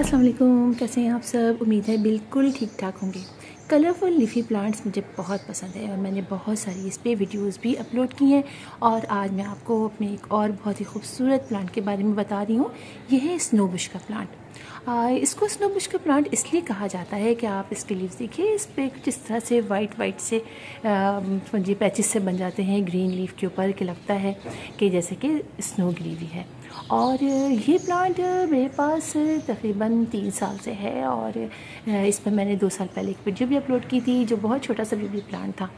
अस्सलाम वालेकुम, कैसे हैं आप सब। उम्मीद है बिल्कुल ठीक ठाक होंगे। कलरफुल लीफ़ी प्लांट्स मुझे बहुत पसंद है और मैंने बहुत सारी इस पे वीडियोस भी अपलोड की हैं। और आज मैं आपको अपने एक और बहुत ही खूबसूरत प्लांट के बारे में बता रही हूँ। यह है स्नोबुश का प्लांट। इसको स्नोबुश का प्लांट इसलिए कहा जाता है कि आप इसके लीव्स देखिए, इस पर जिस तरह से वाइट से समझिए पैचेस से बन जाते हैं ग्रीन लीफ के ऊपर, कि लगता है कि जैसे कि स्नो गिरी हुई है। और ये प्लांट मेरे पास तकरीबन 3 साल से है और इस पर मैंने 2 साल पहले एक वीडियो भी अपलोड की थी जो बहुत छोटा सा बेबी प्लांट था।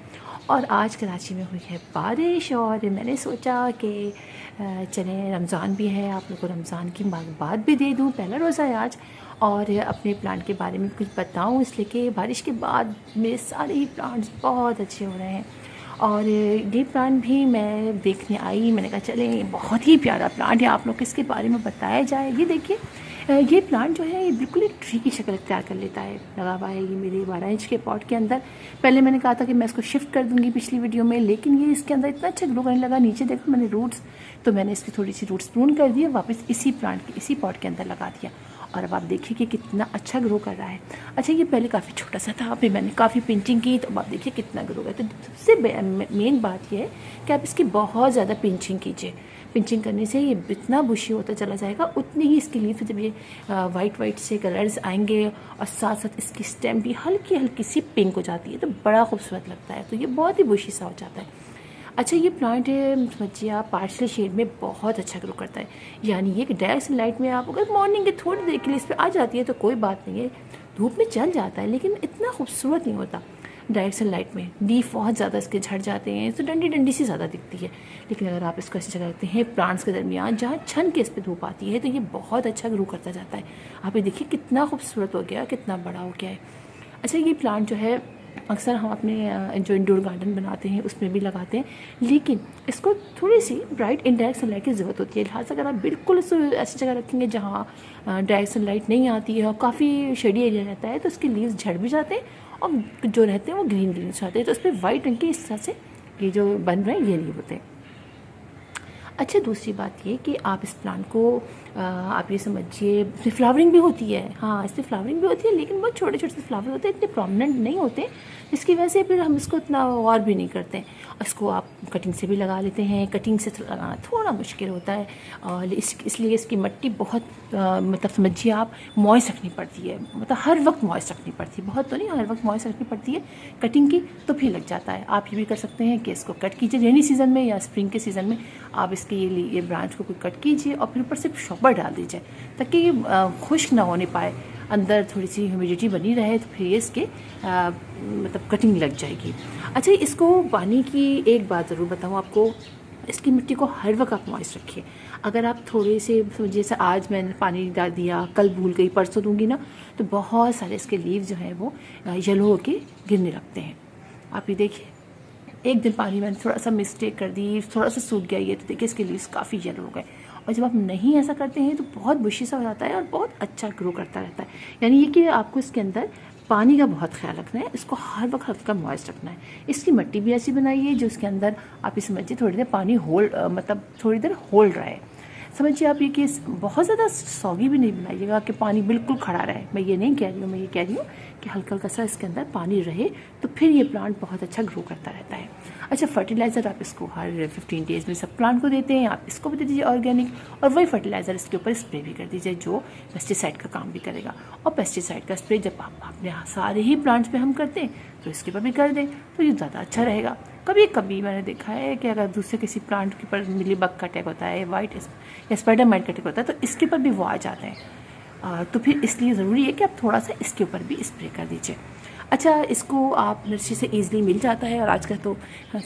और आज कराची में हुई है बारिश और मैंने सोचा कि चलें, रमज़ान भी है, आप लोग को रमज़ान की मुबारकबाद भी दे दूँ, पहला रोज़ा है आज, और अपने प्लांट के बारे में कुछ बताऊँ, इसलिए कि बारिश के बाद मेरे सारे ही प्लांट्स बहुत अच्छे हो रहे हैं। और ये प्लांट भी मैं देखने आई, मैंने कहा चलें, बहुत ही प्यारा प्लांट है, आप लोग को इसके बारे में बताया जाए। ये देखिए, ये प्लांट जो है ये बिल्कुल एक ट्री की शक्ल अख्तियार कर लेता है। लगा हुआ है ये मेरे 12 इंच के पॉट के अंदर। पहले मैंने कहा था कि मैं इसको शिफ्ट कर दूंगी पिछली वीडियो में, लेकिन ये इसके अंदर इतना अच्छा ग्रो करने लगा। नीचे देखो मैंने रूट्स, तो मैंने इसकी थोड़ी सी रूट्स प्रून कर दी, वापस इसी प्लांट के इसी पॉट के अंदर लगा दिया। और अब आप देखिए कि कितना अच्छा ग्रो कर रहा है। अच्छा, ये पहले काफ़ी छोटा सा था, फिर मैंने काफ़ी पिंचिंग की, तो अब आप देखिए कितना ग्रो है। तो सबसे मेन बात यह है कि आप इसकी बहुत ज़्यादा पिंचिंग कीजिए। पिंचिंग करने से ये इतना बुशी होता चला जाएगा, उतनी ही इसकी लीफ जब ये वाइट से कलर्स आएंगे और साथ साथ इसकी स्टेम भी हल्की हल्की सी पिंक हो जाती है, तो बड़ा खूबसूरत लगता है। तो ये बहुत ही बुशी सा हो जाता है। अच्छा, ये प्लांट समझिए आप पार्शियल शेड में बहुत अच्छा ग्रो करता है। यानी ये कि डायरेक्ट सनलाइट में आप अगर मॉर्निंग के थोड़ी देर के लिए इस पर आ जाती है तो कोई बात नहीं है, धूप में चल जाता है, लेकिन इतना खूबसूरत नहीं होता। डायरेक्ट सनलाइट में लीफ बहुत ज़्यादा इसके झड़ जाते हैं, तो डंडी डंडी सी ज़्यादा दिखती है। लेकिन अगर आप इसको ऐसी जगह रखते हैं प्लांट्स के दरमियान जहाँ छन के इस पर धूप आती है, तो ये बहुत अच्छा ग्रो करता जाता है। आप ये देखिए कितना खूबसूरत हो गया, कितना बड़ा हो गया है। अच्छा, ये प्लांट जो है अक्सर हम अपने जो इंडोर गार्डन बनाते हैं उसमें भी लगाते हैं, लेकिन इसको थोड़ी सी ब्राइट इनडायरेक्ट सनलाइट की ज़रूरत होती है। लिहाजा अगर आप बिल्कुल इसे ऐसी जगह रखेंगे जहाँ डायरेक्ट सनलाइट नहीं आती है और काफ़ी शेडी एरिया रहता है, तो उसके लीव्स झड़ भी जाते हैं और जो रहते हैं वो ग्रीन ग्रीन से आते हैं। तो उस पर वाइट रंग के इस तरह से ये जो बन रहे हैं ये लीव होते हैं। अच्छा, दूसरी बात ये कि आप इस प्लांट को आप ये समझिए, इसमें फ्लावरिंग भी होती है। हाँ, इसमें फ्लावरिंग भी होती है, लेकिन बहुत छोटे छोटे से फ्लावर होते हैं, इतने प्रोमिनेंट नहीं होते, जिसकी वजह से फिर हम इसको इतना और भी नहीं करते हैं। इसको आप कटिंग से भी लगा लेते हैं, कटिंग से लगाना थोड़ा मुश्किल होता है, और इसलिए इसकी मिट्टी बहुत मतलब समझिए आप मॉइस्ट रखनी पड़ती है, मतलब हर वक्त मॉइस्ट रखनी पड़ती है, बहुत तो नहीं, हर वक्त मॉइस्ट रखनी पड़ती है कटिंग की, तो फिर लग जाता है। आप ये भी कर सकते हैं कि इसको कट कीजिए रेनी सीज़न में या स्प्रिंग के सीज़न में, आप इसके ये ब्रांच को कट कीजिए और फिर ऊपर से शॉपर डाल दीजिए ताकि खुश्क ना होने पाए, अंदर थोड़ी सी ह्यूमिडिटी बनी रहे, तो फिर इसके मतलब कटिंग लग जाएगी। अच्छा, इसको पानी की एक बात ज़रूर बताऊँ आपको, इसकी मिट्टी को हर वक्त आप मॉइस्ट रखिए। अगर आप थोड़े से जैसे आज मैंने पानी डाल दिया, कल भूल गई, परसों दूंगी ना, तो बहुत सारे इसके लीव जो हैं वो येलो होके गिरने लगते हैं। आप ये देखिए, एक दिन पानी मैंने थोड़ा सा मिस्टेक कर दी, थोड़ा सा सूख गया ये, तो देखिए इसके लीव्स काफ़ी येलो हो गए। और जब आप नहीं ऐसा करते हैं तो बहुत बुशी सा हो जाता है और बहुत अच्छा ग्रो करता रहता है। यानी ये कि आपको इसके अंदर पानी का बहुत ख्याल रखना है, इसको हर वक्त हल्का मॉइस्ट रखना है। इसकी मिट्टी भी ऐसी बनाइए जो उसके अंदर आप ये समझिए थोड़ी देर पानी होल्ड मतलब थोड़ी देर होल्ड रहे। समझिए आप ये कि बहुत ज़्यादा सॉगी भी नहीं बनाइएगा कि पानी बिल्कुल खड़ा रहे, मैं ये नहीं कह रही हूँ, मैं ये कह रही हूँ कि हल्का हल्का सा इसके अंदर पानी रहे, तो फिर ये प्लांट बहुत अच्छा ग्रो करता रहता है। अच्छा, फर्टिलाइज़र आप इसको हर 15 डेज़ में सब प्लांट को देते हैं, आप इसको भी दे दीजिए ऑर्गेनिक, और वही फर्टिलाइज़र इसके ऊपर स्प्रे भी कर दीजिए जो पेस्टिसाइड का काम भी करेगा। और पेस्टिसाइड का स्प्रे जब आप अपने सारे ही प्लांट्स पे हम करते हैं तो इसके ऊपर भी कर दें, तो ये ज़्यादा अच्छा रहेगा। कभी कभी मैंने देखा है कि अगर दूसरे किसी प्लांट के ऊपर मिलीबग का अटैक होता है, वाइट या स्पाइडर माइट का अटैक होता है, तो इसके ऊपर भी वो आ जाते हैं। तो फिर इसलिए ज़रूरी है कि आप थोड़ा सा इसके ऊपर भी स्प्रे कर दीजिए। अच्छा, इसको आप नर्सरी से ईज़िली मिल जाता है, और आजकल तो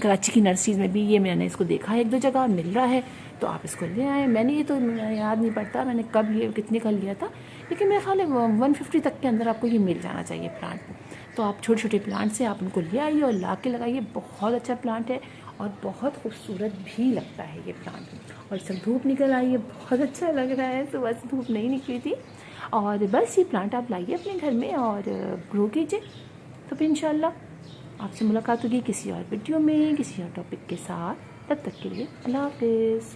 कराची की नर्सरीज़ में भी ये मैंने इसको देखा है, 1-2 जगह मिल रहा है, तो आप इसको ले आएँ। मैंने ये तो याद नहीं पड़ता मैंने कब लिए, कितने का लिया था, लेकिन मेरे ख्याल है 150 तक के अंदर आपको ये मिल जाना चाहिए प्लांट। तो आप छोटे छोटे प्लांट से आप उनको ले आइए और ला के लगाइए, बहुत अच्छा प्लांट है और बहुत खूबसूरत भी लगता है ये प्लांट। और सब धूप निकल आई है, बहुत अच्छा लग रहा है, सुबह से धूप नहीं निकली थी। और बस ये प्लांट आप लाइए अपने घर में और ग्रो कीजिए, तो फिर इंशाल्लाह आपसे मुलाकात होगी किसी और वीडियो में, किसी और टॉपिक के साथ। तब तक के लिए अल्लाह हाफ़िज़।